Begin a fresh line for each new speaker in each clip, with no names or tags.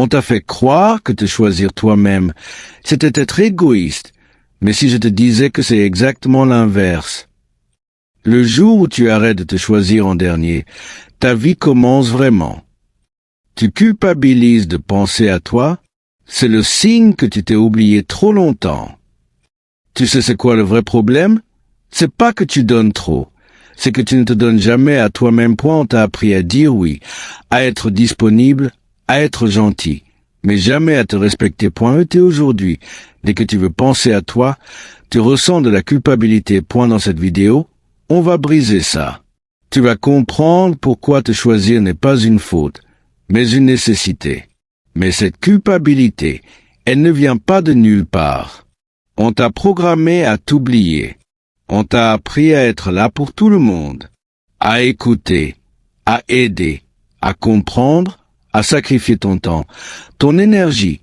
On t'a fait croire que te choisir toi-même, c'était être égoïste. Mais si je te disais que c'est exactement l'inverse? Le jour où tu arrêtes de te choisir en dernier, ta vie commence vraiment. Tu culpabilises de penser à toi, c'est le signe que tu t'es oublié trop longtemps. Tu sais c'est quoi le vrai problème? C'est pas que tu donnes trop, c'est que tu ne te donnes jamais à toi-même. On t'a appris à dire oui, à être disponible, à être gentil, mais jamais à te respecter. Et aujourd'hui, dès que tu veux penser à toi, tu ressens de la culpabilité. Dans cette vidéo, on va briser ça. Tu vas comprendre pourquoi te choisir n'est pas une faute, mais une nécessité. Mais cette culpabilité, elle ne vient pas de nulle part. On t'a programmé à t'oublier. On t'a appris à être là pour tout le monde, à écouter, à aider, à comprendre, à sacrifier ton temps, ton énergie,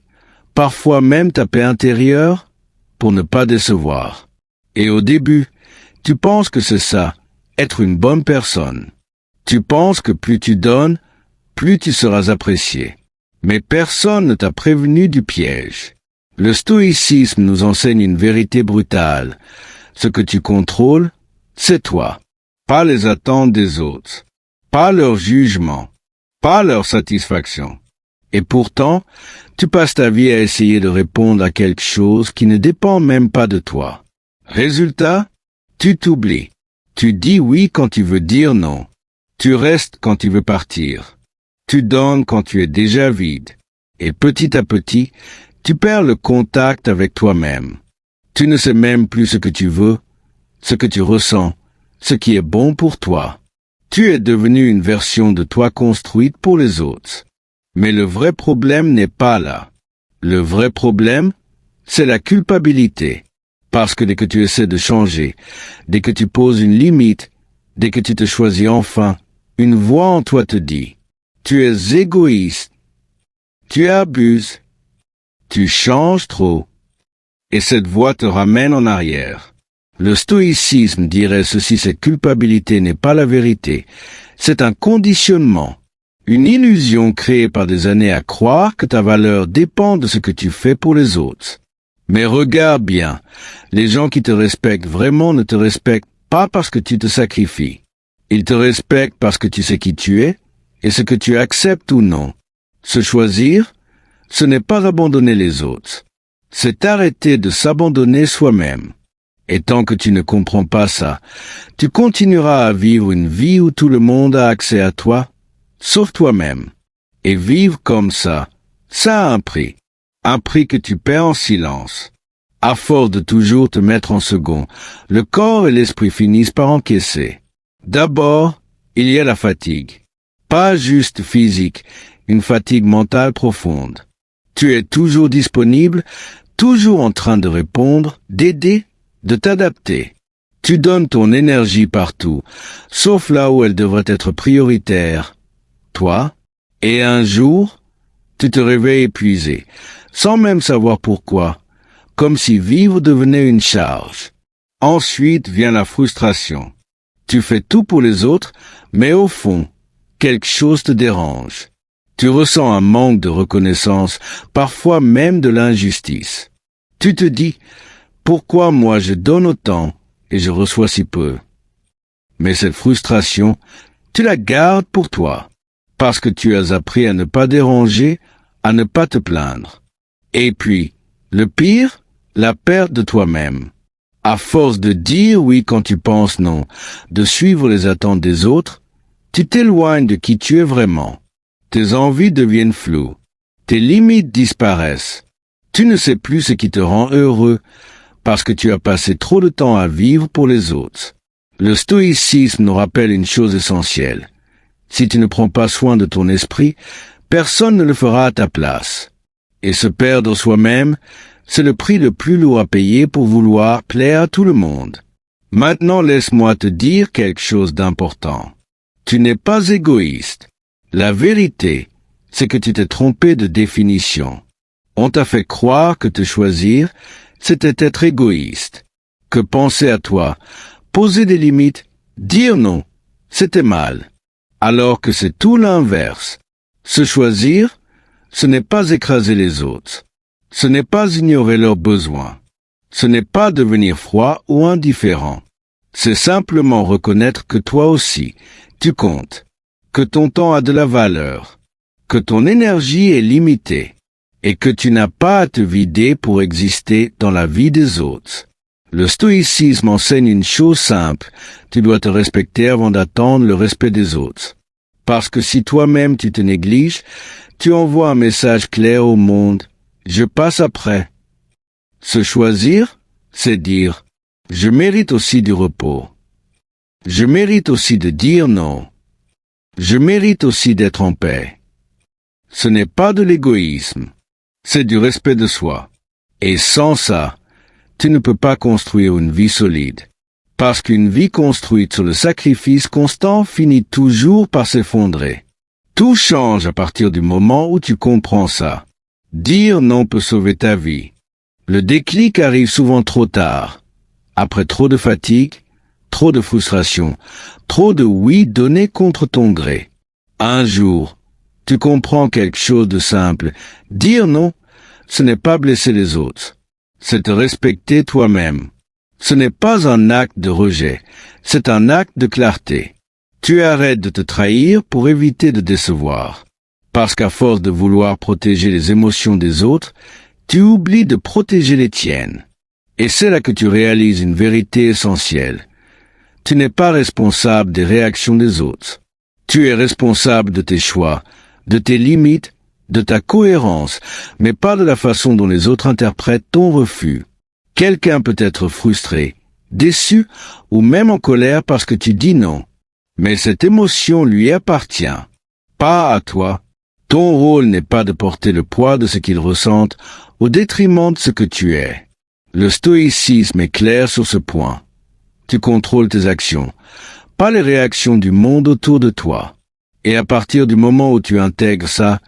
parfois même ta paix intérieure, pour ne pas décevoir. Et au début, tu penses que c'est ça, être une bonne personne. Tu penses que plus tu donnes, plus tu seras apprécié. Mais personne ne t'a prévenu du piège. Le stoïcisme nous enseigne une vérité brutale. Ce que tu contrôles, c'est toi. Pas les attentes des autres. Pas leur jugement. Pas leur satisfaction. Et pourtant, tu passes ta vie à essayer de répondre à quelque chose qui ne dépend même pas de toi. Résultat, tu t'oublies. Tu dis oui quand tu veux dire non. Tu restes quand tu veux partir. Tu donnes quand tu es déjà vide. Et petit à petit, tu perds le contact avec toi-même. Tu ne sais même plus ce que tu veux, ce que tu ressens, ce qui est bon pour toi. Tu es devenu une version de toi construite pour les autres. Mais le vrai problème n'est pas là. Le vrai problème, c'est la culpabilité. Parce que dès que tu essaies de changer, dès que tu poses une limite, dès que tu te choisis enfin, une voix en toi te dit « Tu es égoïste, tu abuses, tu changes trop ». Et cette voix te ramène en arrière. Le stoïcisme dirait ceci: cette culpabilité n'est pas la vérité, c'est un conditionnement, une illusion créée par des années à croire que ta valeur dépend de ce que tu fais pour les autres. Mais regarde bien, les gens qui te respectent vraiment ne te respectent pas parce que tu te sacrifies. Ils te respectent parce que tu sais qui tu es et ce que tu acceptes ou non. Se choisir, ce n'est pas abandonner les autres. C'est arrêter de s'abandonner soi-même. Et tant que tu ne comprends pas ça, tu continueras à vivre une vie où tout le monde a accès à toi, sauf toi-même. Et vivre comme ça a un prix que tu paies en silence. À force de toujours te mettre en second, le corps et l'esprit finissent par encaisser. D'abord, il y a la fatigue. Pas juste physique, une fatigue mentale profonde. Tu es toujours disponible, toujours en train de répondre, d'aider, de t'adapter. Tu donnes ton énergie partout, sauf là où elle devrait être prioritaire. Toi, et un jour, tu te réveilles épuisé, sans même savoir pourquoi, comme si vivre devenait une charge. Ensuite vient la frustration. Tu fais tout pour les autres, mais au fond, quelque chose te dérange. Tu ressens un manque de reconnaissance, parfois même de l'injustice. Tu te dis, pourquoi moi je donne autant et je reçois si peu? Mais cette frustration, tu la gardes pour toi, parce que tu as appris à ne pas déranger, à ne pas te plaindre. Et puis, le pire, la perte de toi-même. À force de dire oui quand tu penses non, de suivre les attentes des autres, tu t'éloignes de qui tu es vraiment. Tes envies deviennent floues. Tes limites disparaissent. Tu ne sais plus ce qui te rend heureux parce que tu as passé trop de temps à vivre pour les autres. Le stoïcisme nous rappelle une chose essentielle. Si tu ne prends pas soin de ton esprit, personne ne le fera à ta place. Et se perdre soi-même, c'est le prix le plus lourd à payer pour vouloir plaire à tout le monde. Maintenant, laisse-moi te dire quelque chose d'important. Tu n'es pas égoïste. La vérité, c'est que tu t'es trompé de définition. On t'a fait croire que te choisir, c'était être égoïste. Que penser à toi, poser des limites, dire non, c'était mal. Alors que c'est tout l'inverse. Se choisir, Ce n'est pas écraser les autres. Ce n'est pas ignorer leurs besoins. Ce n'est pas devenir froid ou indifférent. C'est simplement reconnaître que toi aussi, tu comptes, que ton temps a de la valeur, que ton énergie est limitée, et que tu n'as pas à te vider pour exister dans la vie des autres. Le stoïcisme enseigne une chose simple, tu dois te respecter avant d'attendre le respect des autres. Parce que si toi-même tu te négliges, tu envoies un message clair au monde, je passe après. Se choisir, c'est dire, je mérite aussi du repos. Je mérite aussi de dire non. Je mérite aussi d'être en paix. Ce n'est pas de l'égoïsme, c'est du respect de soi. Et sans ça, tu ne peux pas construire une vie solide. Parce qu'une vie construite sur le sacrifice constant finit toujours par s'effondrer. Tout change à partir du moment où tu comprends ça. Dire non peut sauver ta vie. Le déclic arrive souvent trop tard. Après trop de fatigue, trop de frustration, trop de oui donné contre ton gré. Un jour, tu comprends quelque chose de simple. Dire non, ce n'est pas blesser les autres. C'est te respecter toi-même. Ce n'est pas un acte de rejet, c'est un acte de clarté. Tu arrêtes de te trahir pour éviter de décevoir. Parce qu'à force de vouloir protéger les émotions des autres, tu oublies de protéger les tiennes. Et c'est là que tu réalises une vérité essentielle. Tu n'es pas responsable des réactions des autres. Tu es responsable de tes choix, de tes limites, de ta cohérence, mais pas de la façon dont les autres interprètent ton refus. Quelqu'un peut être frustré, déçu ou même en colère parce que tu dis non. Mais cette émotion lui appartient, pas à toi. Ton rôle n'est pas de porter le poids de ce qu'ils ressentent au détriment de ce que tu es. Le stoïcisme est clair sur ce point. Tu contrôles tes actions, pas les réactions du monde autour de toi. Et à partir du moment où tu intègres ça,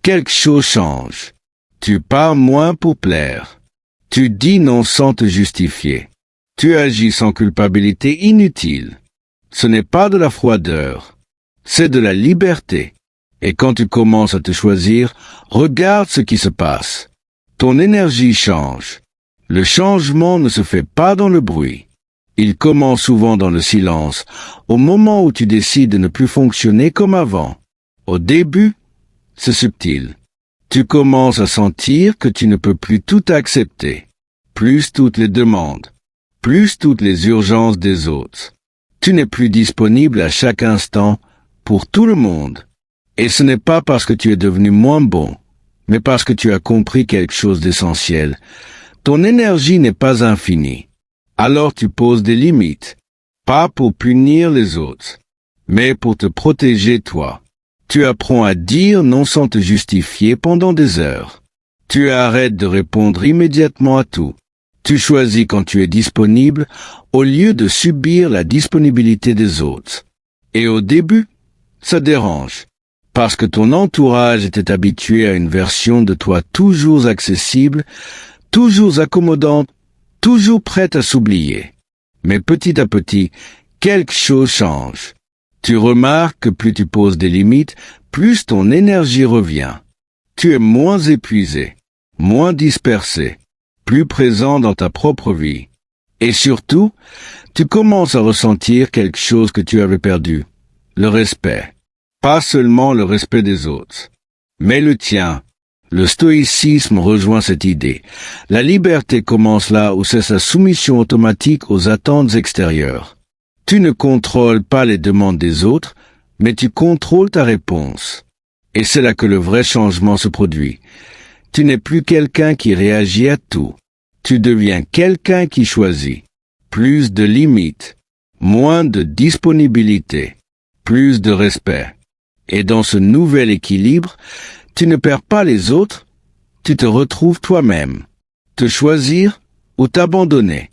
quelque chose change. Tu parles moins pour plaire. Tu dis non sans te justifier. Tu agis sans culpabilité inutile. Ce n'est pas de la froideur, c'est de la liberté. Et quand tu commences à te choisir, regarde ce qui se passe. Ton énergie change. Le changement ne se fait pas dans le bruit. Il commence souvent dans le silence, au moment où tu décides de ne plus fonctionner comme avant. Au début, c'est subtil. Tu commences à sentir que tu ne peux plus tout accepter. Plus toutes les demandes, plus toutes les urgences des autres. Tu n'es plus disponible à chaque instant pour tout le monde. Et ce n'est pas parce que tu es devenu moins bon, mais parce que tu as compris quelque chose d'essentiel. Ton énergie n'est pas infinie. Alors tu poses des limites, pas pour punir les autres, mais pour te protéger toi. Tu apprends à dire non sans te justifier pendant des heures. Tu arrêtes de répondre immédiatement à tout. Tu choisis quand tu es disponible au lieu de subir la disponibilité des autres. Et au début, ça dérange, parce que ton entourage était habitué à une version de toi toujours accessible, toujours accommodante, toujours prête à s'oublier. Mais petit à petit, quelque chose change. Tu remarques que plus tu poses des limites, plus ton énergie revient. Tu es moins épuisé, moins dispersé, plus présent dans ta propre vie. Et surtout, tu commences à ressentir quelque chose que tu avais perdu, le respect. Pas seulement le respect des autres, mais le tien. Le stoïcisme rejoint cette idée. La liberté commence là où c'est sa soumission automatique aux attentes extérieures. Tu ne contrôles pas les demandes des autres, mais tu contrôles ta réponse. Et c'est là que le vrai changement se produit. Tu n'es plus quelqu'un qui réagit à tout. Tu deviens quelqu'un qui choisit. Plus de limites, moins de disponibilité, plus de respect. Et dans ce nouvel équilibre, tu ne perds pas les autres, tu te retrouves toi-même. Te choisir ou t'abandonner.